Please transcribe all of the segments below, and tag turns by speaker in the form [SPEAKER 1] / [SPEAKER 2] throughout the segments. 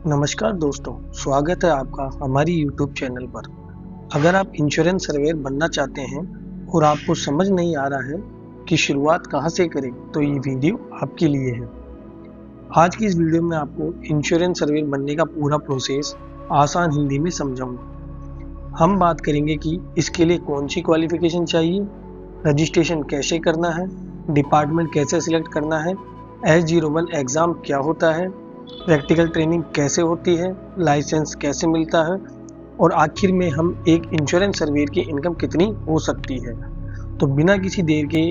[SPEAKER 1] नमस्कार दोस्तों, स्वागत है आपका हमारी YouTube चैनल पर। अगर आप इंश्योरेंस सर्वेयर बनना चाहते हैं और आपको समझ नहीं आ रहा है कि शुरुआत कहां से करें, तो ये वीडियो आपके लिए है। आज की इस वीडियो में आपको इंश्योरेंस सर्वेयर बनने का पूरा प्रोसेस आसान हिंदी में समझाऊंगा। हम बात करेंगे कि इसके लिए कौन सी क्वालिफिकेशन चाहिए, रजिस्ट्रेशन कैसे करना है, डिपार्टमेंट कैसे सिलेक्ट करना है, S01 एग्ज़ाम क्या होता है, प्रैक्टिकल ट्रेनिंग कैसे होती है, लाइसेंस कैसे मिलता है और आखिर में हम एक इंश्योरेंस सर्वेयर की इनकम कितनी हो सकती है। तो बिना किसी देर के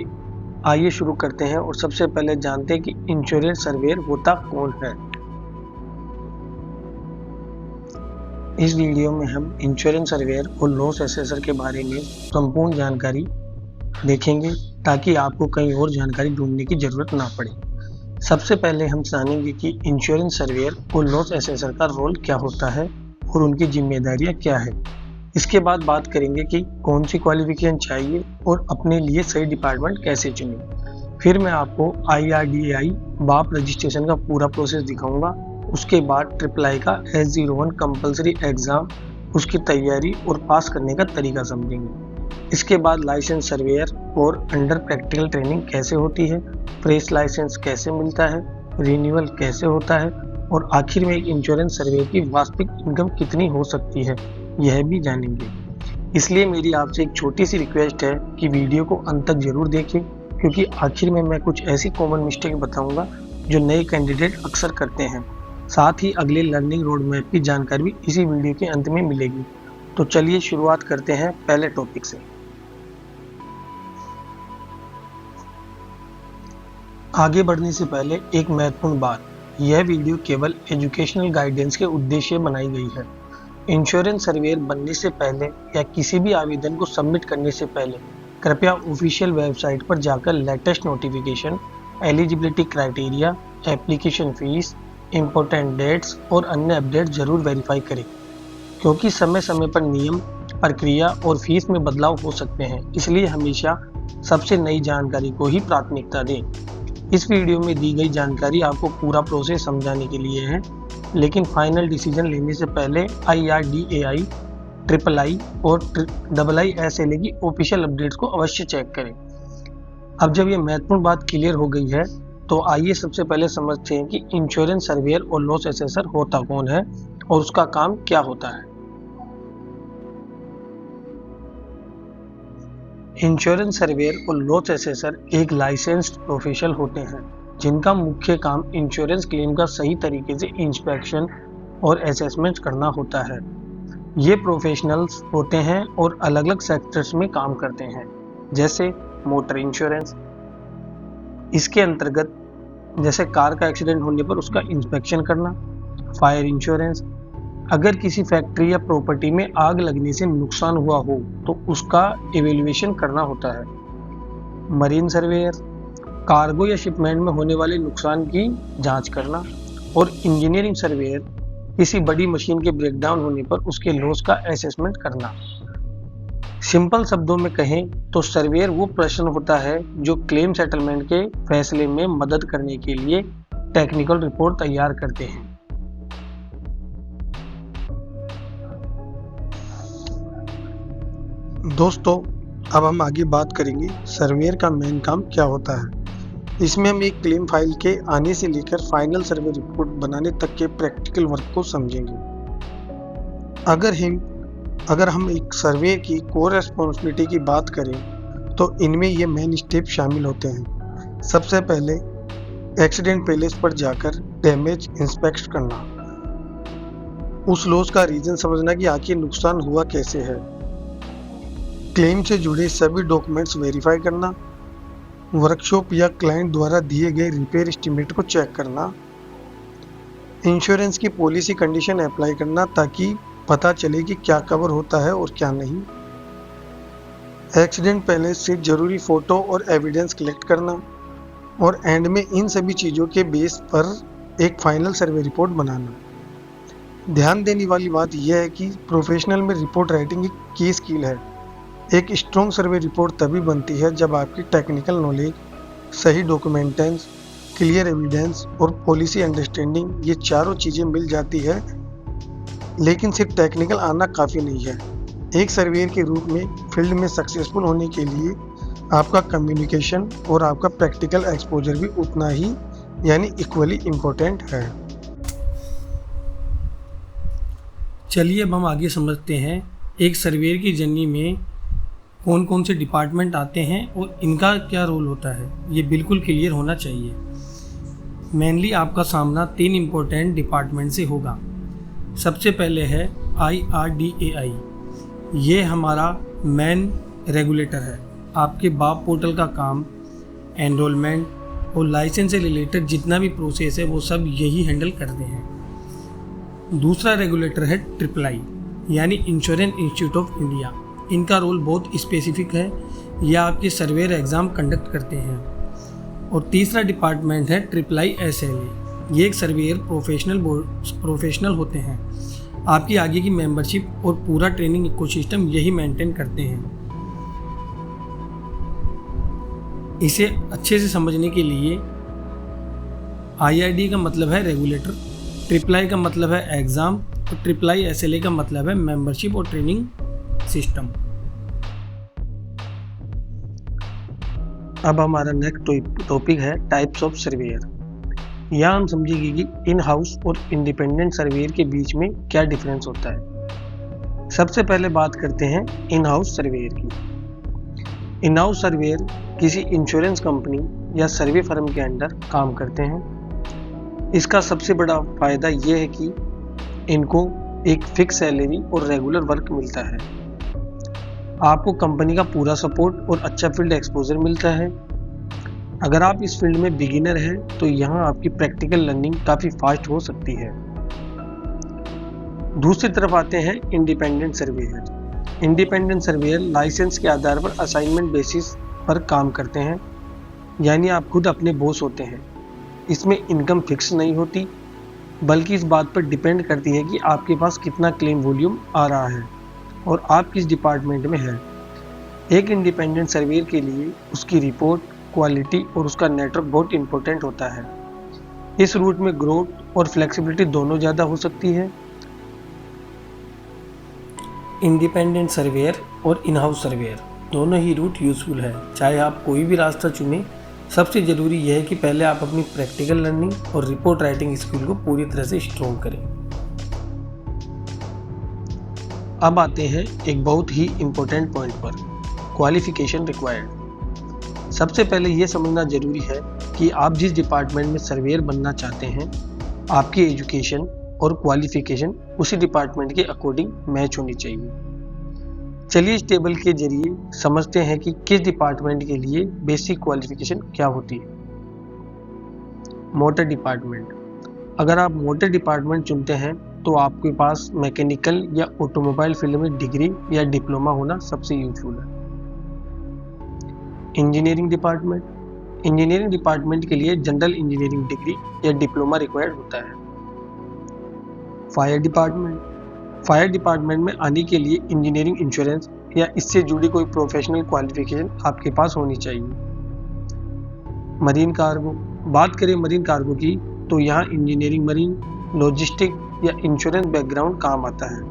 [SPEAKER 1] आइए शुरू करते हैं और सबसे पहले जानते हैं कि इंश्योरेंस सर्वेयर होता कौन है। इस वीडियो में हम इंश्योरेंस सर्वेयर और लॉस असेसर के बारे में संपूर्ण जानकारी देखेंगे ताकि आपको कहीं और जानकारी ढूंढने की जरूरत ना पड़े। सबसे पहले हम जानेंगे कि इंश्योरेंस सर्वेयर और लॉस असेसर का रोल क्या होता है और उनकी जिम्मेदारियां क्या है। इसके बाद बात करेंगे कि कौन सी क्वालिफिकेशन चाहिए और अपने लिए सही डिपार्टमेंट कैसे चुनें। फिर मैं आपको IRDAI बाप रजिस्ट्रेशन का पूरा प्रोसेस दिखाऊंगा। उसके बाद III का S01 कंपलसरी एग्जाम, उसकी तैयारी और पास करने का तरीका समझेंगे। इसके बाद लाइसेंस सर्वेयर और अंडर प्रैक्टिकल ट्रेनिंग कैसे होती है, फ्रेश लाइसेंस कैसे मिलता है, रिन्यूअल कैसे होता है और आखिर में एक इंश्योरेंस सर्वेयर की वास्तविक इनकम कितनी हो सकती है, यह भी जानेंगे। इसलिए मेरी आपसे एक छोटी सी रिक्वेस्ट है कि वीडियो को अंत तक जरूर देखें, क्योंकि आखिर में मैं कुछ ऐसी कॉमन मिस्टेक बताऊंगा जो नए कैंडिडेट अक्सर करते हैं। साथ ही अगले लर्निंग रोड मैप की जानकारी भी इसी वीडियो के अंत में मिलेगी। तो चलिए शुरुआत करते हैं पहले टॉपिक से। आगे बढ़ने से पहले एक महत्वपूर्ण बात, यह वीडियो केवल एजुकेशनल गाइडेंस के उद्देश्य बनाई गई है। इंश्योरेंस सर्वेयर बनने से पहले या किसी भी आवेदन को सबमिट करने से पहले कृपया ऑफिशियल वेबसाइट पर जाकर latest notification, eligibility criteria, application fees, important dates और अन्य अपडेट जरूर वेरीफाई करें, क्योंकि समय समय पर नियम, प्रक्रिया और फीस में बदलाव हो सकते हैं। इसलिए हमेशा सबसे नई जानकारी को ही प्राथमिकता दें। इस वीडियो में दी गई जानकारी आपको पूरा प्रोसेस समझाने के लिए है, लेकिन फाइनल डिसीजन लेने से पहले IRDAI, III और IISLA की ऑफिशियल अपडेट्स को अवश्य चेक करें। अब जब ये महत्वपूर्ण बात क्लियर हो गई है, तो आइए सबसे पहले समझते हैं कि इंश्योरेंस सर्वेयर और लॉस असेसर होता कौन है और उसका काम क्या होता है। इंश्योरेंस सर्वेयर और लॉस असेसर एक लाइसेंस्ड प्रोफेशनल होते हैं जिनका मुख्य काम इंश्योरेंस क्लेम का सही तरीके से इंस्पेक्शन और असेसमेंट करना होता है। ये प्रोफेशनल्स होते हैं और अलग अलग सेक्टर्स में काम करते हैं, जैसे मोटर इंश्योरेंस। इसके अंतर्गत जैसे कार का एक्सीडेंट होने पर उसका इंस्पेक्शन करना, फायर इंश्योरेंस, अगर किसी फैक्ट्री या प्रॉपर्टी में आग लगने से नुकसान हुआ हो तो उसका इवैल्यूएशन करना होता है। मरीन सर्वेयर, कार्गो या शिपमेंट में होने वाले नुकसान की जांच करना। और इंजीनियरिंग सर्वेयर, किसी बड़ी मशीन के ब्रेकडाउन होने पर उसके लॉस का असेसमेंट करना। सिंपल शब्दों में कहें तो सर्वेयर वो पर्सन होता है जो क्लेम सेटलमेंट के फैसले में मदद करने के लिए टेक्निकल रिपोर्ट तैयार करते हैं। दोस्तों, अब हम आगे बात करेंगे सर्वेयर का मेन काम क्या होता है। इसमें हम एक क्लेम फाइल के आने से लेकर फाइनल सर्वे रिपोर्ट बनाने तक के प्रैक्टिकल वर्क को समझेंगे। अगर हम एक सर्वे की कोर रेस्पॉन्सिबिलिटी की बात करें तो इनमें ये मेन स्टेप शामिल होते हैं। सबसे पहले एक्सीडेंट प्लेस पर जाकर डैमेज इंस्पेक्ट करना, उस लॉस का रीजन समझना कि आखिर नुकसान हुआ कैसे है, क्लेम से जुड़े सभी डॉक्यूमेंट्स वेरीफाई करना, वर्कशॉप या क्लाइंट द्वारा दिए गए रिपेयर एस्टीमेट को चेक करना, इंश्योरेंस की पॉलिसी कंडीशन अप्लाई करना ताकि पता चले कि क्या कवर होता है और क्या नहीं, एक्सीडेंट पहले से जरूरी फोटो और एविडेंस कलेक्ट करना और एंड में इन सभी चीज़ों के बेस पर एक फाइनल सर्वे रिपोर्ट बनाना। ध्यान देने वाली बात यह है कि प्रोफेशनल में रिपोर्ट राइटिंग एक की स्किल है। एक स्ट्रॉन्ग सर्वे रिपोर्ट तभी बनती है जब आपकी टेक्निकल नॉलेज, सही डॉक्यूमेंटेशन क्लियर एविडेंस और पॉलिसी अंडरस्टैंडिंग, ये चारों चीज़ें मिल जाती है, लेकिन सिर्फ टेक्निकल आना काफ़ी नहीं है। एक सर्वेयर के रूप में फील्ड में सक्सेसफुल होने के लिए आपका कम्युनिकेशन और आपका प्रैक्टिकल एक्सपोजर भी उतना ही यानी इक्वली इम्पोर्टेंट है।
[SPEAKER 2] चलिए अब हम आगे समझते हैं एक सर्वेयर की जर्नी में कौन कौन से डिपार्टमेंट आते हैं और इनका क्या रोल होता है। ये बिल्कुल क्लियर होना चाहिए। मेनली आपका सामना 3 इम्पोर्टेंट डिपार्टमेंट से होगा। सबसे पहले है IRDAI। ये हमारा मेन रेगुलेटर है। आपके बाप पोर्टल का काम, एनरोलमेंट और लाइसेंस से रिलेटेड जितना भी प्रोसेस है वो सब यही हैंडल करते हैं। दूसरा रेगुलेटर है III यानी इंश्योरेंस इंस्टीट्यूट ऑफ इंडिया। इनका रोल बहुत स्पेसिफिक है, यह आपके सर्वेयर एग्ज़ाम कंडक्ट करते हैं। और तीसरा डिपार्टमेंट है IISLA। ये एक सर्वेयर प्रोफेशनल होते हैं। आपकी आगे की मेंबरशिप और पूरा ट्रेनिंग इकोसिस्टम यही मेंटेन करते हैं। इसे अच्छे से समझने के लिए IRD का मतलब है रेगुलेटर, III का मतलब है एग्ज़ाम और IISLA का मतलब है मेंबरशिप और ट्रेनिंग सिस्टम।
[SPEAKER 1] अब हमारा नेक्स्ट टॉपिक है टाइप्स ऑफ सर्वेयर। यहाँ हम समझेंगे कि इन हाउस और इंडिपेंडेंट सर्वेयर के बीच में क्या डिफरेंस होता है। सबसे पहले बात करते हैं इन हाउस सर्वेयर की। इन हाउस सर्वेयर किसी इंश्योरेंस कंपनी या सर्वे फर्म के अंडर काम करते हैं। इसका सबसे बड़ा फायदा यह है कि इनको एक फिक्स सैलरी और रेगुलर वर्क मिलता है। आपको कंपनी का पूरा सपोर्ट और अच्छा फील्ड एक्सपोजर मिलता है। अगर आप इस फील्ड में बिगिनर हैं तो यहाँ आपकी प्रैक्टिकल लर्निंग काफ़ी फास्ट हो सकती है। दूसरी तरफ आते हैं independent surveyor. Independent surveyor licence के आधार पर असाइनमेंट बेसिस पर काम करते हैं, यानी आप खुद अपने बॉस होते हैं। इसमें इनकम फिक्स नहीं होती, बल्कि इस बात पर डिपेंड करती है कि आपके पास कितना क्लेम वॉल्यूम आ रहा है और आप किस डिपार्टमेंट में हैं। एक इंडिपेंडेंट सर्वेयर के लिए उसकी रिपोर्ट, क्वालिटी और उसका नेटवर्क बहुत इंपॉर्टेंट होता है। इस रूट में ग्रोथ और फ्लेक्सिबिलिटी दोनों ज़्यादा हो सकती है।
[SPEAKER 2] इंडिपेंडेंट सर्वेयर और इन हाउस सर्वेयर दोनों ही रूट यूज़फुल है, चाहे आप कोई भी रास्ता चुनें। सबसे ज़रूरी यह है कि पहले आप अपनी प्रैक्टिकल लर्निंग और रिपोर्ट राइटिंग स्किल को पूरी तरह से स्ट्रॉन्ग करें।
[SPEAKER 1] अब आते हैं एक बहुत ही इम्पोर्टेंट पॉइंट पर, क्वालिफिकेशन रिक्वायर्ड। सबसे पहले यह समझना जरूरी है कि आप जिस डिपार्टमेंट में सर्वेयर बनना चाहते हैं, आपकी एजुकेशन और क्वालिफिकेशन उसी डिपार्टमेंट के अकॉर्डिंग मैच होनी चाहिए। चलिए इस टेबल के जरिए समझते हैं कि किस डिपार्टमेंट के लिए बेसिक क्वालिफिकेशन क्या होती है। Motor department. अगर आप मोटर डिपार्टमेंट चुनते हैं तो आपके पास मैकेनिकल या ऑटोमोबाइल फील्ड में डिग्री या डिप्लोमा होना सबसे यूजफुल है। Engineering department. इंजीनियरिंग डिपार्टमेंट के लिए जनरल इंजीनियरिंग डिग्री या डिप्लोमा रिक्वायर्ड होता है। Fire department. फायर डिपार्टमेंट में आने के लिए इंजीनियरिंग इंश्योरेंस या इससे जुड़ी कोई प्रोफेशनल क्वालिफिकेशन आपके पास होनी चाहिए। Marine cargo. बात करें मरीन कार्गो की तो यहाँ इंजीनियरिंग मरीन, लॉजिस्टिक या इंश्योरेंस बैकग्राउंड काम आता है।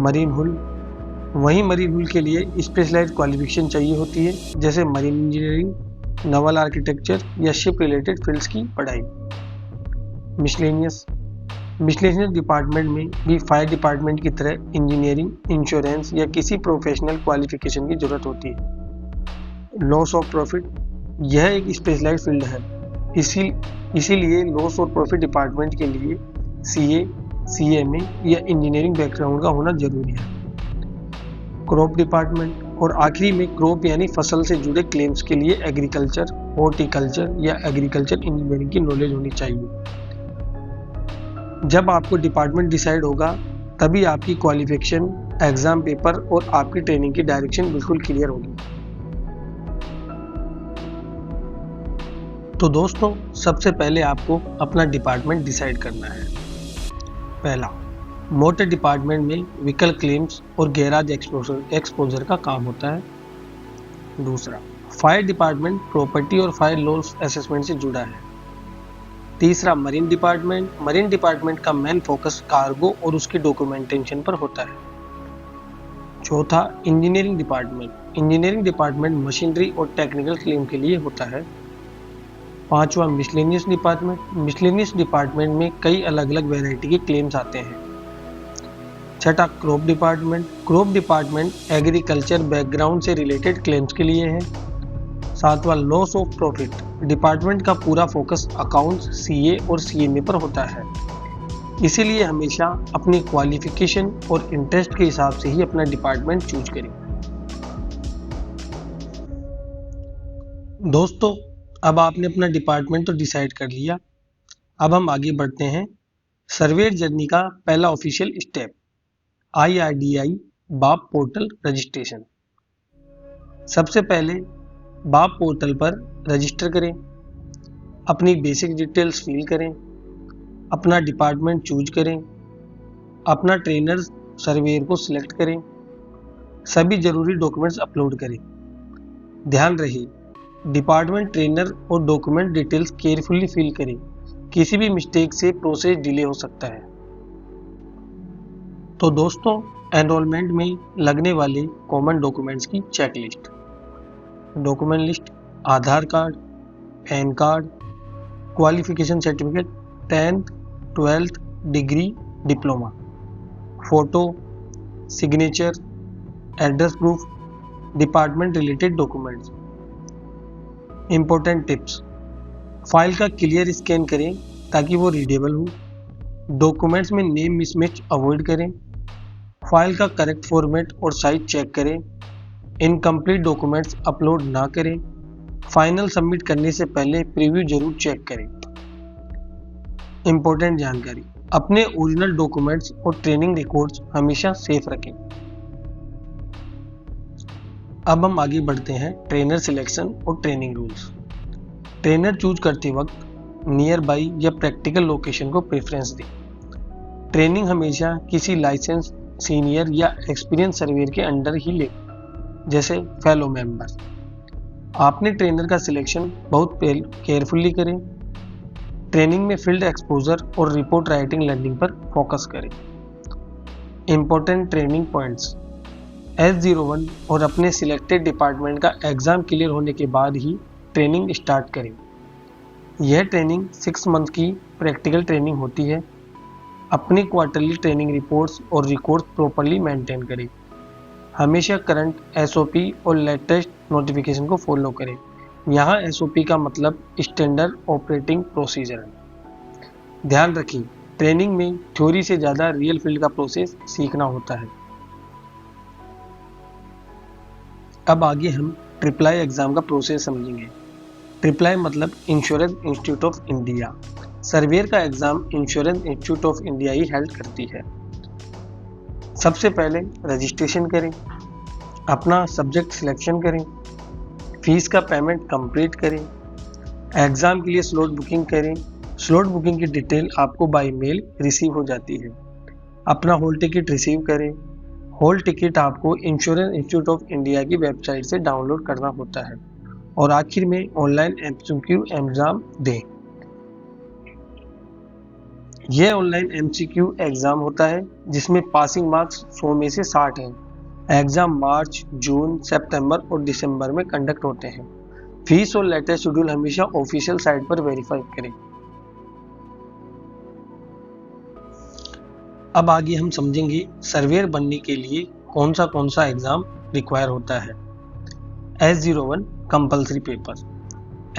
[SPEAKER 1] मरीन हुल। वहीं मरीन हुल के लिए स्पेशलाइज्ड क्वालिफिकेशन चाहिए होती है, जैसे मरीन इंजीनियरिंग, नवल आर्किटेक्चर या शिप रिलेटेड फील्ड्स की पढ़ाई। मिसलेनियस। मिसलेनियस डिपार्टमेंट में भी फायर डिपार्टमेंट की तरह इंजीनियरिंग, इंश्योरेंस या किसी प्रोफेशनल क्वालिफिकेशन की जरूरत होती है। Loss of profit. यह एक स्पेशलाइज्ड फील्ड है, इसीलिए लॉस और प्रॉफिट डिपार्टमेंट के लिए CA, CMA या इंजीनियरिंग बैकग्राउंड का होना जरूरी है। Crop department. और आखिरी में क्रॉप यानी फसल से जुड़े क्लेम्स के लिए एग्रीकल्चर, हॉर्टिकल्चर या एग्रीकल्चर इंजीनियरिंग की नॉलेज होनी चाहिए। जब आपको डिपार्टमेंट डिसाइड होगा तभी आपकी क्वालिफिकेशन, एग्जाम पेपर और आपकी ट्रेनिंग की डायरेक्शन बिल्कुल क्लियर होगी। तो दोस्तों, सबसे पहले आपको अपना डिपार्टमेंट डिसाइड करना है। पहला, मोटर डिपार्टमेंट में व्हीकल क्लेम्स और गैराज एक्सपोजर का काम होता है। दूसरा, फायर डिपार्टमेंट प्रॉपर्टी और फायर लॉस असेसमेंट से जुड़ा है। तीसरा मरीन डिपार्टमेंट का मेन फोकस कार्गो और उसकी डॉक्यूमेंटेशन पर होता है। चौथा इंजीनियरिंग डिपार्टमेंट मशीनरी और टेक्निकल क्लेम के लिए होता है। पांचवा मिसलेनियस डिपार्टमेंट में कई अलग अलग वैरायटी के क्लेम्स आते हैं। छठा क्रॉप डिपार्टमेंट एग्रीकल्चर बैकग्राउंड से रिलेटेड क्लेम्स के लिए है। सातवां लॉस ऑफ प्रॉफिट डिपार्टमेंट का पूरा फोकस अकाउंट्स, सीए और सीएमए पर होता है। इसीलिए हमेशा अपनी क्वालिफिकेशन और इंटरेस्ट के हिसाब से ही अपना डिपार्टमेंट चूज करें। दोस्तों, अब आपने अपना डिपार्टमेंट तो डिसाइड कर लिया। अब हम आगे बढ़ते हैं सर्वेयर जर्नी का पहला ऑफिशियल स्टेप, IRDI बाप पोर्टल रजिस्ट्रेशन। सबसे पहले बाप पोर्टल पर रजिस्टर करें, अपनी बेसिक डिटेल्स फिल करें, अपना डिपार्टमेंट चूज करें, अपना ट्रेनर सर्वेयर को सिलेक्ट करें, सभी जरूरी डॉक्यूमेंट्स अपलोड करें। ध्यान रहे डिपार्टमेंट, ट्रेनर और डॉक्यूमेंट डिटेल्स केयरफुली फिल करें, किसी भी मिस्टेक से प्रोसेस डिले हो सकता है। तो दोस्तों, एनरोलमेंट में लगने वाले कॉमन डॉक्यूमेंट्स की checklist. Document list: Aadhaar card, PAN card, qualification certificate 10th, 12th degree, diploma, photo, signature, address proof, department related documents. Important tips: file का क्लियर स्कैन करें ताकि वो रीडेबल हो। डॉक्यूमेंट्स में नेम मिसमैच अवॉइड करें। File का correct format और size check करें। इनकम्प्लीट डॉक्यूमेंट्स अपलोड ना करें। फाइनल सबमिट करने से पहले प्रीव्यू जरूर चेक करें। इंपॉर्टेंट जानकारी: अपने ओरिजिनल डॉक्यूमेंट्स और ट्रेनिंग रिकॉर्ड्स हमेशा सेफ रखें। अब हम आगे बढ़ते हैं ट्रेनर सिलेक्शन और ट्रेनिंग रूल्स। ट्रेनर चूज करते वक्त नियर बाई या प्रैक्टिकल लोकेशन को प्रेफरेंस दें। ट्रेनिंग हमेशा किसी लाइसेंस, सीनियर या एक्सपीरियंस सर्वेयर के अंडर ही ले, जैसे फेलो मेंबर। आपने ट्रेनर का सिलेक्शन बहुत केयरफुली करें। ट्रेनिंग में फील्ड एक्सपोजर और रिपोर्ट राइटिंग लर्निंग पर फोकस करें। इंपॉर्टेंट ट्रेनिंग पॉइंट्स: S01 और अपने सिलेक्टेड डिपार्टमेंट का एग्जाम क्लियर होने के बाद ही ट्रेनिंग स्टार्ट करें। यह ट्रेनिंग 6 मंथ की प्रैक्टिकल ट्रेनिंग होती है। अपनी क्वार्टरली ट्रेनिंग रिपोर्ट्स और रिकॉर्ड्स प्रॉपरली मेंटेन करें। हमेशा करंट SOP और लेटेस्ट नोटिफिकेशन को फॉलो करें। यहाँ SOP का मतलब स्टैंडर्ड ऑपरेटिंग प्रोसीजर है। ध्यान रखें, ट्रेनिंग में थ्योरी से ज़्यादा रियल फील्ड का प्रोसेस सीखना होता है। अब आगे हम ट्रिपल एग्जाम का प्रोसेस समझेंगे। ट्रिपल मतलब insurance institute of India. Surveyor का exam insurance institute of India ही हेल्ड करती है। सबसे पहले रजिस्ट्रेशन करें, अपना सब्जेक्ट सिलेक्शन करें, फीस का पेमेंट कंप्लीट करें, एग्जाम के लिए स्लॉट बुकिंग करें। स्लॉट बुकिंग की डिटेल आपको बाय मेल रिसीव हो जाती है। अपना हॉल टिकट रिसीव करें। हॉल टिकट आपको इंश्योरेंस इंस्टीट्यूट ऑफ इंडिया की वेबसाइट से डाउनलोड करना होता है। और आखिर में ऑनलाइन MCQ एग्जाम दें। यह ऑनलाइन MCQ एग्जाम होता है जिसमें पासिंग मार्क्स 100 में से 60 हैं। एग्जाम मार्च, जून, सितंबर और दिसंबर में कंडक्ट होते हैं। फीस और लेटेस्ट शेड्यूल हमेशा ऑफिशियल साइट पर वेरीफाई करें। अब आगे हम समझेंगे सर्वेयर बनने के लिए कौन सा एग्जाम रिक्वायर होता है। S01 compulsory paper.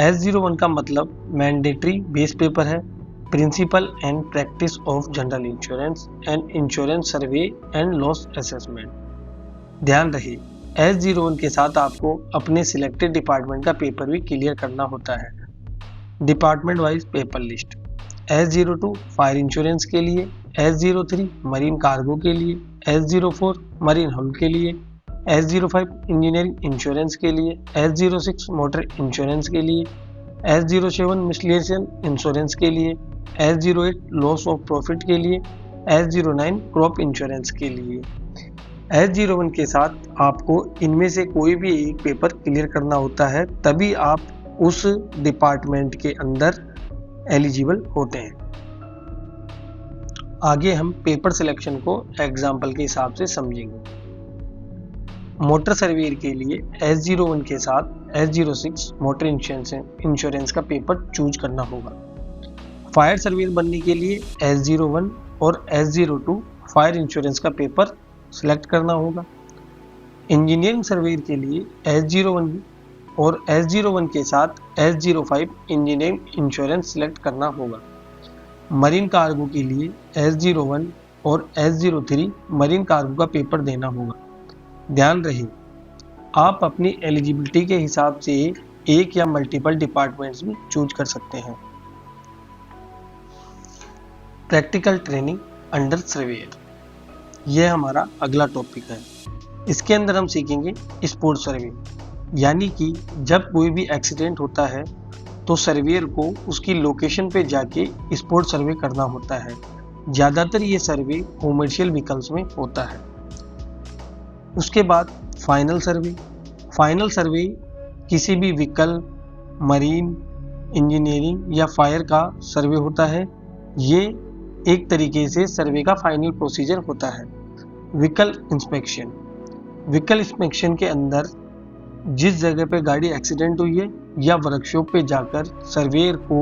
[SPEAKER 1] S01 का मतलब मैंडेटरी बेस पेपर है। Principle and practice of general insurance and insurance survey and loss assessment. ध्यान रहे, S01 के साथ आपको अपने सिलेक्टेड डिपार्टमेंट का पेपर भी क्लियर करना होता है। Department wise paper list: S02 fire insurance के लिए, S03 मरीन कार्गो के लिए, S04 मरीन हल के लिए, S05 इंजीनियरिंग इंश्योरेंस के लिए, S06 मोटर इंश्योरेंस के लिए, S07 मिसलेनियस इंश्योरेंस के लिए, S08 लॉस ऑफ प्रॉफिट के लिए, S09 क्रॉप इंश्योरेंस के लिए। S01 के साथ आपको इनमें से कोई भी एक पेपर क्लियर करना होता है, तभी आप उस डिपार्टमेंट के अंदर एलिजिबल होते हैं। आगे हम पेपर सिलेक्शन को एग्जाम्पल के हिसाब से समझेंगे। मोटर सर्वेयर के लिए S01 के साथ S06 मोटर इंश्योरेंस का पेपर चूज करना होगा। फायर सर्वेयर बनने के लिए S01 और S02 फायर इंश्योरेंस का पेपर सिलेक्ट करना होगा। इंजीनियरिंग सर्वेयर के लिए S01 और S01 के साथ S05 इंजीनियरिंग इंश्योरेंस सिलेक्ट करना होगा। मरीन कार्गो के लिए S01 और S03 मरीन कार्गो का पेपर देना होगा। ध्यान रहे, आप अपनी एलिजिबिलिटी के हिसाब से एक या मल्टीपल डिपार्टमेंट्स भी चूज कर सकते हैं। प्रैक्टिकल ट्रेनिंग अंडर सर्वेयर, यह हमारा अगला टॉपिक है। इसके अंदर हम सीखेंगे स्पोर्ट सर्वे, यानी कि जब कोई भी एक्सीडेंट होता है तो सर्वेयर को उसकी लोकेशन पे जाके स्पोर्ट सर्वे करना होता है। ज़्यादातर ये सर्वे कॉमर्शियल व्हीकल्स में होता है। उसके बाद फाइनल सर्वे। फाइनल सर्वे किसी भी व्हीकल, मरीन, इंजीनियरिंग या फायर का सर्वे होता है। ये एक तरीके से सर्वे का फाइनल प्रोसीजर होता है। Vehicle inspection. व्हीकल इंस्पेक्शन के अंदर जिस जगह पे गाड़ी एक्सीडेंट हुई है या वर्कशॉप पे जाकर सर्वेयर को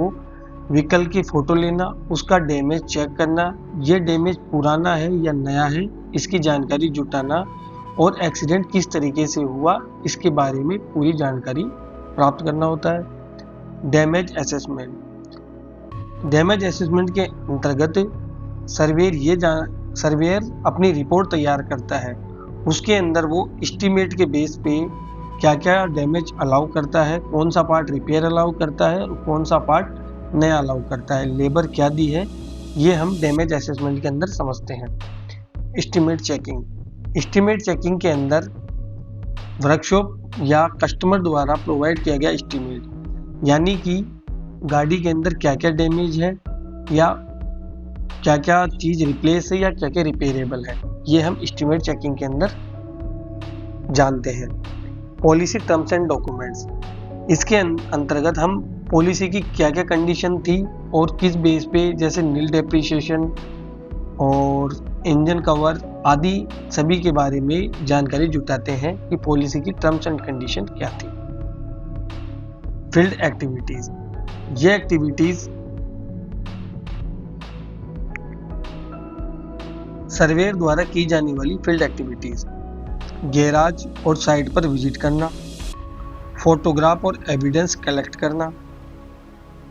[SPEAKER 1] व्हीकल की फ़ोटो लेना, उसका डैमेज चेक करना, ये डैमेज पुराना है या नया है, इसकी जानकारी जुटाना और एक्सीडेंट किस तरीके से हुआ इसके बारे में पूरी जानकारी प्राप्त करना होता है। Damage assessment. डैमेज असेसमेंट के अंतर्गत सर्वेयर अपनी रिपोर्ट तैयार करता है। उसके अंदर वो एस्टीमेट के बेस पे क्या क्या डैमेज अलाउ करता है, कौन सा पार्ट रिपेयर अलाउ करता है और कौन सा पार्ट नया अलाउ करता है, लेबर क्या दी है, ये हम डैमेज असेसमेंट के अंदर समझते हैं। Estimate checking. एस्टीमेट चेकिंग के अंदर वर्कशॉप या कस्टमर द्वारा प्रोवाइड किया गया एस्टीमेट, यानी कि गाड़ी के अंदर क्या क्या डैमेज है या क्या क्या चीज़ रिप्लेस है या क्या क्या रिपेयरेबल है, ये हम एस्टीमेट चेकिंग के अंदर जानते हैं। Policy terms and documents. इसके अंतर्गत हम पॉलिसी की क्या क्या कंडीशन थी और किस बेस पे, जैसे नील डेप्रिसिएशन और इंजन कवर आदि सभी के बारे में जानकारी जुटाते हैं कि पॉलिसी की टर्म्स एंड कंडीशन क्या थी। Field activities. ये एक्टिविटीज सर्वेयर द्वारा की जाने वाली फील्ड एक्टिविटीज। गैराज और साइट पर विजिट करना, फोटोग्राफ और एविडेंस कलेक्ट करना,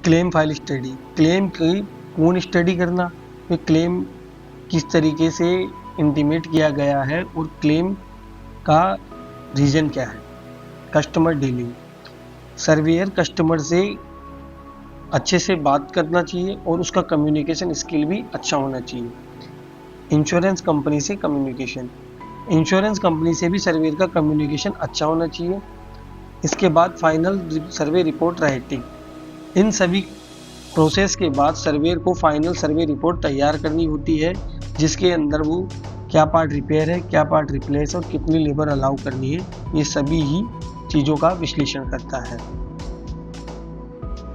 [SPEAKER 1] क्लेम फाइल स्टडी। क्लेम की पूर्ण स्टडी करना कि क्लेम किस तरीके से इंटीमेट किया गया है और क्लेम का रीजन क्या है। Customer dealing. सर्वेयर कस्टमर से अच्छे से बात करना चाहिए और उसका कम्युनिकेशन स्किल भी अच्छा होना चाहिए। इंश्योरेंस कंपनी से कम्युनिकेशन। इंश्योरेंस कंपनी से भी सर्वेयर का कम्युनिकेशन अच्छा होना चाहिए। इसके बाद फाइनल सर्वे रिपोर्ट राइटिंग। इन सभी प्रोसेस के बाद सर्वेयर को फाइनल सर्वे रिपोर्ट तैयार करनी होती है, जिसके अंदर वो क्या पार्ट रिपेयर है, क्या पार्ट रिप्लेस और कितनी लेबर अलाउ करनी है, ये सभी ही चीज़ों का विश्लेषण करता है।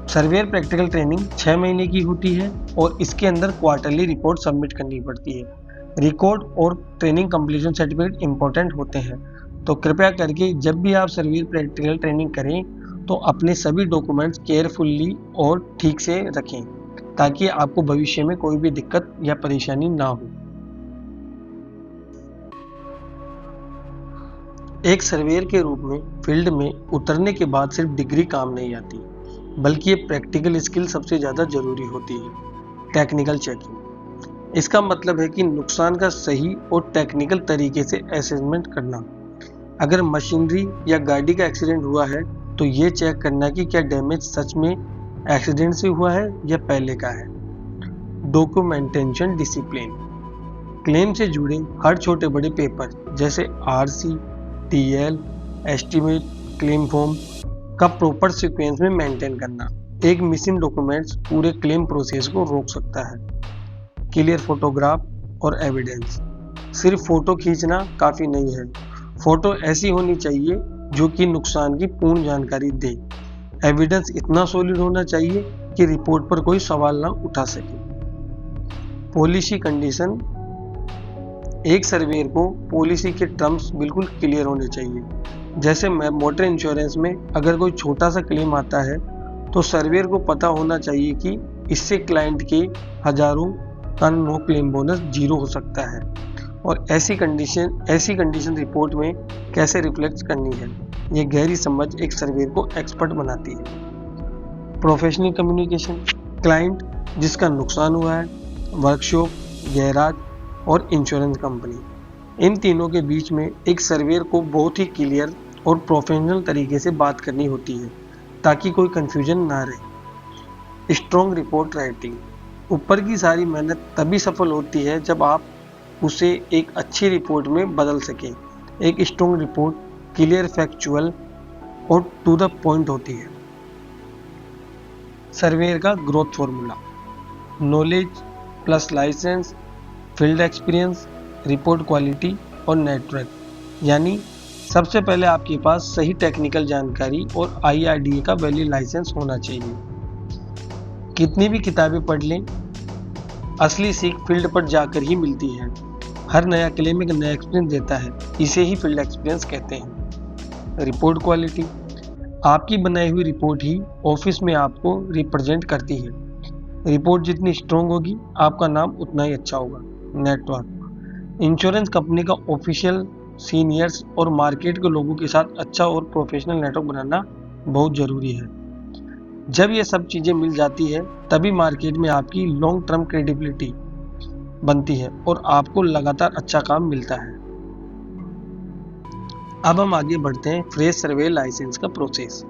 [SPEAKER 1] सर्वेयर प्रैक्टिकल ट्रेनिंग 6 महीने की होती है और इसके अंदर क्वार्टरली रिपोर्ट सबमिट करनी पड़ती है। रिकॉर्ड और ट्रेनिंग कंप्लीशन सर्टिफिकेट इंपॉर्टेंट होते हैं, तो कृपया करके जब भी आप सर्वेयर प्रैक्टिकल ट्रेनिंग करें तो अपने सभी डॉक्यूमेंट्स केयरफुली और ठीक से रखें, ताकि आपको भविष्य में कोई भी दिक्कत या परेशानी ना हो। एक सर्वेयर के रूप में फील्ड में उतरने के बाद सिर्फ डिग्री काम नहीं आती, बल्कि ये प्रैक्टिकल स्किल सबसे ज़्यादा ज़रूरी होती है। Technical checking. इसका मतलब है कि नुकसान का सही और टेक्निकल तरीके से असेसमेंट करना। अगर मशीनरी या गाड़ी का एक्सीडेंट हुआ है तो ये चेक करना कि क्या डैमेज सच में एक्सीडेंट से हुआ है या पहले का है। Documentation discipline. क्लेम से जुड़े हर छोटे बड़े पेपर जैसे RC, TL, estimate, claim form का प्रॉपर सीक्वेंस में मेंटेन करना। एक मिसिंग डॉक्यूमेंट्स पूरे क्लेम प्रोसेस को रोक सकता है। क्लियर फोटोग्राफ और एविडेंस। सिर्फ फोटो खींचना काफ़ी नहीं है। फोटो ऐसी होनी चाहिए जो कि नुकसान की पूर्ण जानकारी दे। एविडेंस इतना सॉलिड होना चाहिए कि रिपोर्ट पर कोई सवाल ना उठा सके। पॉलिसी कंडीशन, एक सर्वेयर को पॉलिसी के टर्म्स बिल्कुल क्लियर होने चाहिए। जैसे मोटर इंश्योरेंस में अगर कोई छोटा सा क्लेम आता है तो सर्वेयर को पता होना चाहिए कि इससे क्लाइंट के हजारों का नो क्लेम बोनस 0 हो सकता है और ऐसी कंडीशन रिपोर्ट में कैसे रिफ्लेक्ट करनी है। ये गहरी समझ एक सर्वेयर को एक्सपर्ट बनाती है। प्रोफेशनल कम्युनिकेशन, क्लाइंट जिसका नुकसान हुआ है, वर्कशॉप, गैराज और इंश्योरेंस कंपनी, इन तीनों के बीच में एक सर्वेयर को बहुत ही क्लियर और प्रोफेशनल तरीके से बात करनी होती है ताकि कोई कंफ्यूजन ना रहे। स्ट्रॉन्ग रिपोर्ट राइटिंग, ऊपर की सारी मेहनत तभी सफल होती है जब आप उसे एक अच्छी रिपोर्ट में बदल सकें। एक स्ट्रॉन्ग रिपोर्ट क्लियर, फैक्चुअल और टू द पॉइंट होती है। सर्वेयर का growth formula, knowledge plus licence, field experience, report quality और नेटवर्क। यानी सबसे पहले आपके पास सही टेक्निकल जानकारी और IRDA का वैलिड लाइसेंस होना चाहिए। कितनी भी किताबें पढ़ लें, असली सीख फील्ड पर जाकर ही मिलती है। हर नया क्लेम एक नया एक्सपीरियंस देता है, इसे ही फील्ड एक्सपीरियंस कहते हैं। रिपोर्ट क्वालिटी, आपकी बनाई हुई रिपोर्ट ही ऑफिस में आपको रिप्रेजेंट करती है। रिपोर्ट जितनी स्ट्रॉन्ग होगी आपका नाम उतना ही अच्छा होगा। नेटवर्क, इंश्योरेंस कंपनी का ऑफिशियल, सीनियर्स और मार्केट के लोगों के साथ अच्छा और प्रोफेशनल नेटवर्क बनाना बहुत ज़रूरी है। जब ये सब चीज़ें मिल जाती है तभी मार्केट में आपकी लॉन्ग टर्म क्रेडिबिलिटी बनती है और आपको लगातार अच्छा काम मिलता है। अब हम आगे बढ़ते हैं फ्रेश सर्वे लाइसेंस का प्रोसेस।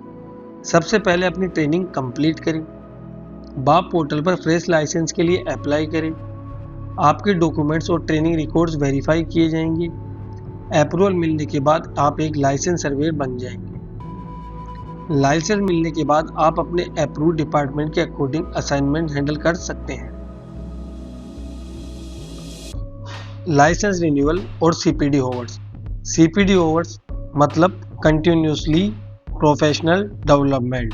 [SPEAKER 1] सबसे पहले अपनी ट्रेनिंग कंप्लीट करें। बाप पोर्टल पर फ्रेश लाइसेंस के लिए अप्लाई करें। आपके डॉक्यूमेंट्स और ट्रेनिंग रिकॉर्ड्स वेरीफाई किए जाएंगे। अप्रूवल मिलने के बाद आप एक लाइसेंस सर्वेयर बन जाएंगे। लाइसेंस मिलने के बाद आप अपने अप्रूव डिपार्टमेंट के अकॉर्डिंग असाइनमेंट हैंडल कर सकते हैं। लाइसेंस रिन्यूअल और CPD होवर्स। CPD होवर्स मतलब कंटिन्यूसली प्रोफेशनल डेवलपमेंट,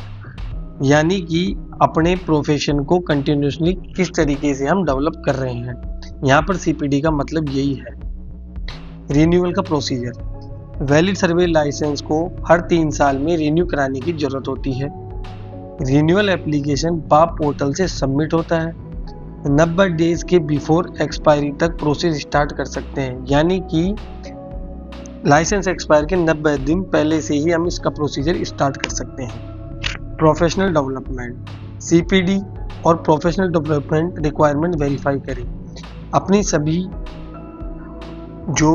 [SPEAKER 1] यानी कि अपने प्रोफेशन को कंटिन्यूसली किस तरीके से हम डेवलप कर रहे हैं। यहाँ पर CPD का मतलब यही है। रिन्यूअल का प्रोसीजर, वैलिड सर्वे लाइसेंस को हर 3 साल में रिन्यू कराने की जरूरत होती है। रिन्यूअल एप्लीकेशन बाप पोर्टल से सबमिट होता है। 90 डेज के बिफोर एक्सपायरी तक प्रोसेस स्टार्ट कर सकते हैं, यानी कि लाइसेंस एक्सपायर के 90 दिन पहले से ही हम इसका प्रोसीजर स्टार्ट कर सकते हैं। प्रोफेशनल डेवलपमेंट, CPD और प्रोफेशनल डेवलपमेंट रिक्वायरमेंट वेरीफाई करें। अपनी सभी जो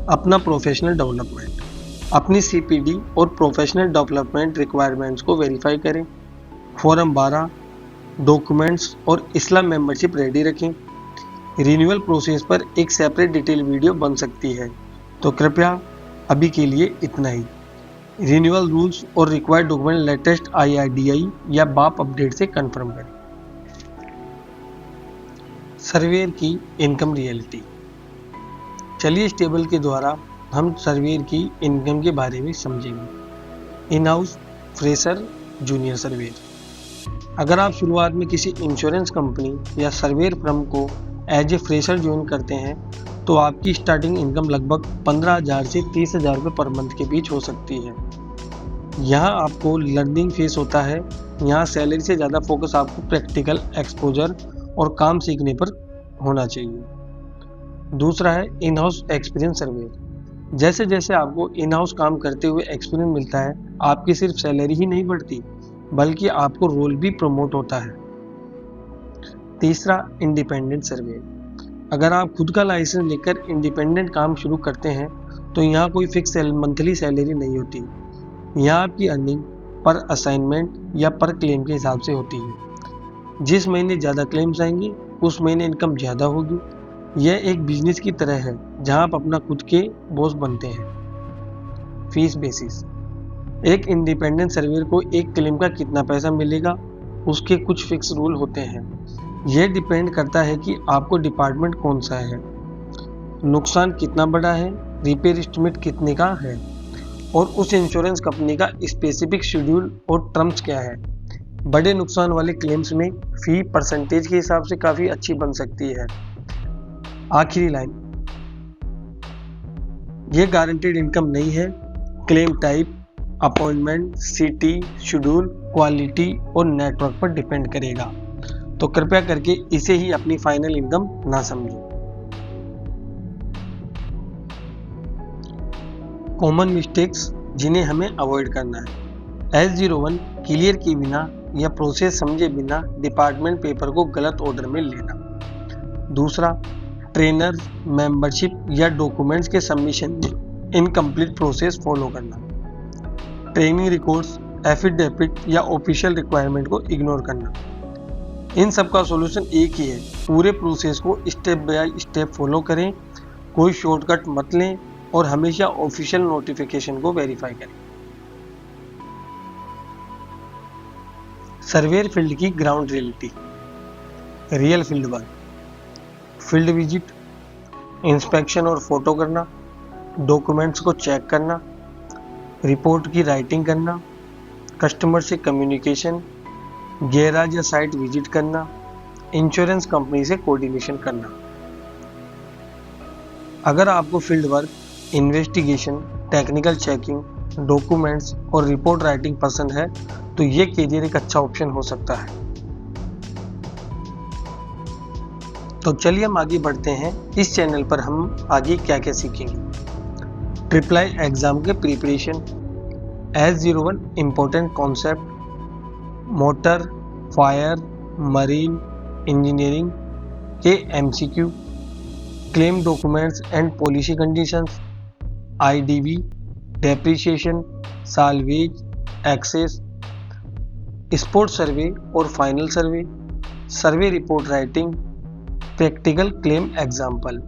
[SPEAKER 1] अपना प्रोफेशनल डेवलपमेंट, अपनी CPD और प्रोफेशनल डेवलपमेंट रिक्वायरमेंट्स को वेरीफाई करें। फॉर्म 12, डॉक्यूमेंट्स और इस्लाम मेंबरशिप रेडी रखें। रिन्यूअल प्रोसेस पर एक सेपरेट डिटेल वीडियो बन सकती है, तो कृपया अभी के लिए इतना ही। रिन्यूअल रूल्स और रिक्वायर्ड डॉक्यूमेंट लेटेस्ट IRDA या बाप अपडेट से कंफर्म करें। सर्वेयर की इनकम रियलिटी। चलिए इस टेबल के द्वारा हम सर्वेयर की इनकम के बारे में समझेंगे। In house, fresher, junior surveyor. अगर आप शुरुआत में किसी इंश्योरेंस कंपनी या सर्वेयर फर्म को एज ए फ्रेशर ज्वाइन करते हैं तो आपकी स्टार्टिंग इनकम लगभग 15,000 से 30,000 रुपये पर मंथ के बीच हो सकती है। यहाँ आपको लर्निंग फेस होता है। यहाँ सैलरी से ज़्यादा फोकस आपको प्रैक्टिकल एक्सपोजर और काम सीखने पर होना चाहिए। दूसरा है इन हाउस एक्सपीरियंस सर्वेयर। जैसे जैसे आपको इन हाउस काम करते हुए एक्सपीरियंस मिलता है, आपकी सिर्फ सैलरी ही नहीं बढ़ती बल्कि आपको रोल भी प्रमोट होता है। तीसरा, इंडिपेंडेंट सर्वेयर। अगर आप खुद का लाइसेंस लेकर इंडिपेंडेंट काम शुरू करते हैं तो यहाँ कोई फिक्स मंथली सैलरी नहीं होती। यहाँ आपकी अर्निंग पर असाइनमेंट या पर क्लेम के हिसाब से होती है। जिस महीने ज़्यादा क्लेम्स आएंगे उस महीने इनकम ज़्यादा होगी। यह एक बिजनेस की तरह है जहां आप अपना खुद के बॉस बनते हैं। फीस बेसिस, एक इंडिपेंडेंट सर्वेयर को एक क्लेम का कितना पैसा मिलेगा उसके कुछ फिक्स रूल होते हैं। ये डिपेंड करता है कि आपको डिपार्टमेंट कौन सा है, नुकसान कितना बड़ा है, रिपेयर एस्टिमेट कितने का है और उस इंश्योरेंस कंपनी का स्पेसिफिक शेड्यूल और टर्म्स क्या है। बड़े नुकसान वाले क्लेम्स में फी परसेंटेज के हिसाब से काफ़ी अच्छी बन सकती है। आखिरी लाइन, ये गारंटेड इनकम नहीं है। Claim type, appointment, city, schedule, quality और नेटवर्क पर डिपेंड करेगा, तो कृपया करके इसे ही अपनी फाइनल इनकम ना समझो। कॉमन मिस्टेक्स जिन्हें हमें अवॉइड करना है। S01 क्लियर किए बिना या प्रोसेस समझे बिना डिपार्टमेंट पेपर को गलत ऑर्डर में लेना। दूसरा, ट्रेनर, मेंबरशिप या डॉक्यूमेंट्स के सबमिशन में इनकम्प्लीट प्रोसेस फॉलो करना। ट्रेनिंग रिकॉर्ड्स, एफिडेविट या ऑफिशियल रिक्वायरमेंट को इग्नोर करना। इन सब का सॉल्यूशन एक ही है, पूरे प्रोसेस को स्टेप बाय स्टेप फॉलो करें, कोई शॉर्टकट मत लें और हमेशा ऑफिशियल नोटिफिकेशन को वेरीफाई करें। सर्वेयर फील्ड की ground reality. Real field work, field visit, inspection और फोटो करना, डॉक्यूमेंट्स को चेक करना, रिपोर्ट की राइटिंग करना, कस्टमर से कम्युनिकेशन, गैराज या साइट विजिट करना, इंश्योरेंस कंपनी से कोऑर्डिनेशन करना। अगर आपको field work, investigation, technical checking, documents और रिपोर्ट राइटिंग पसंद है तो ये करियर एक अच्छा ऑप्शन हो सकता है। तो चलिए हम आगे बढ़ते हैं। इस चैनल पर हम आगे क्या क्या सीखेंगे। ट्रिपल एग्जाम के preparation, S01 important concept, motor, fire, marine, engineering के MCQ, claim documents and policy conditions, IDV, depreciation, salvage, excess, spot survey और final survey, survey report writing, practical claim example.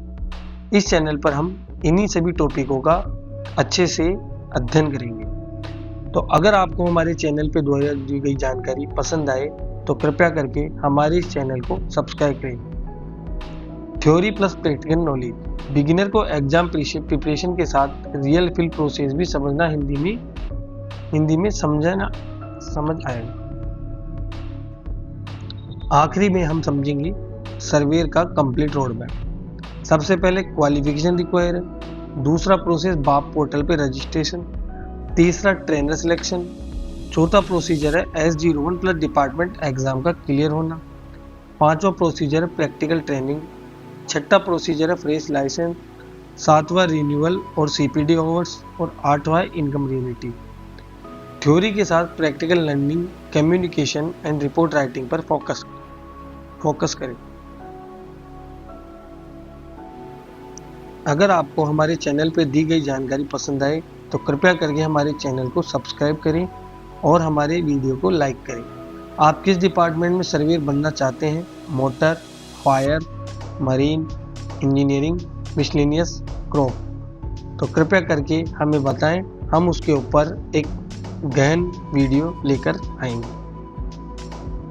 [SPEAKER 1] इस चैनल पर हम इन्हीं सभी टॉपिकों का अच्छे से अध्ययन करेंगे। तो अगर आपको हमारे चैनल पर द्वारा दी गई जानकारी पसंद आए तो कृपया करके हमारे इस चैनल को सब्सक्राइब करें। Theory plus practical knowledge, beginner को एग्जाम प्रिपरेशन के साथ रियल फील्ड प्रोसेस भी समझना हिंदी में समझ आएगा। आखिरी में हम समझेंगे सर्वेयर का कंप्लीट रोड मैप। सबसे पहले क्वालिफिकेशन रिक्वायर है, दूसरा प्रोसेस बाप पोर्टल पे रजिस्ट्रेशन, तीसरा ट्रेनर सिलेक्शन, चौथा प्रोसीजर है S01 प्लस डिपार्टमेंट एग्जाम का क्लियर होना, पांचवा प्रोसीजर है प्रैक्टिकल ट्रेनिंग, छठा प्रोसीजर है फ्रेश लाइसेंस, सातवां रिन्यूअल और CPD ओवर्स और आठवां इनकम रियलिटी। थ्योरी के साथ practical learning, communication and report writing पर फोकस करें। अगर आपको हमारे चैनल पर दी गई जानकारी पसंद आए तो कृपया करके हमारे चैनल को सब्सक्राइब करें और हमारे वीडियो को लाइक करें। आप किस डिपार्टमेंट में सर्वेयर बनना चाहते हैं? Motor, fire, marine, engineering, miscellaneous, crop? तो कृपया करके हमें बताएं, हम उसके ऊपर एक गहन वीडियो लेकर आएंगे।